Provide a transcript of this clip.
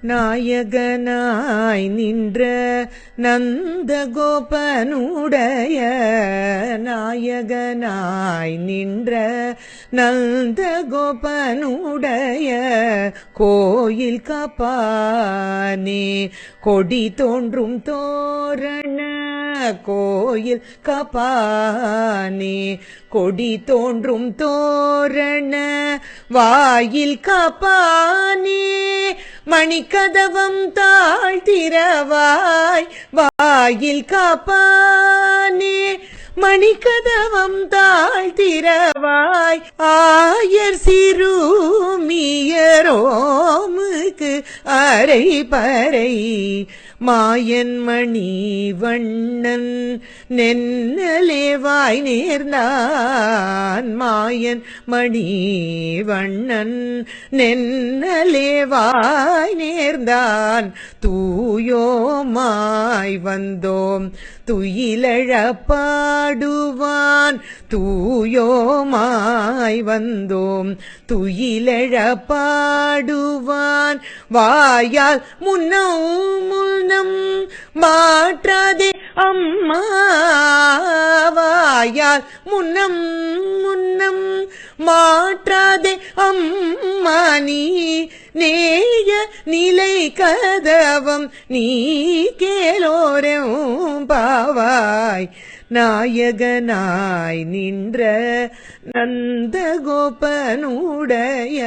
நாயகனாய் நின்ற நந்த கோபனுடைய நாயகனாய் நின்ற நந்த கோபனுடைய கோயில் காப்பானே கொடி தோன்றும் தோரண கோயில் காப்பானே கொடி தோன்றும் தோரண வாயில் காப்பானே மணிக்கதவம் தாழ்த்திரவாய் வாயில் காப்பானே மணிக்கதவம் தாழ்த்திரவாய் ஆயர் சிறுமியரோமுக்கு அரை பறை மாயன் மணி வண்ணன் நென்னலேவாய் நேர்ந்தான் மாயன் மணி வண்ணன் நென்னலேவாய் நேர்ந்தான் தூயோமாய் வந்தோம் துயிலழ பாடுவான் தூயோமாய் வந்தோம் துயிலழ பாடுவான் வாயால் முன்னம் முன்னம் மாற்றாதே அம்மா வாயால் முன்னம் முன்னம் மாற்றாதே அம்மா நீ நேய நிலை கதவம் நீ கேளோரும் பாவாய் நாயகனாய் நின்ற நந்த கோபனுடைய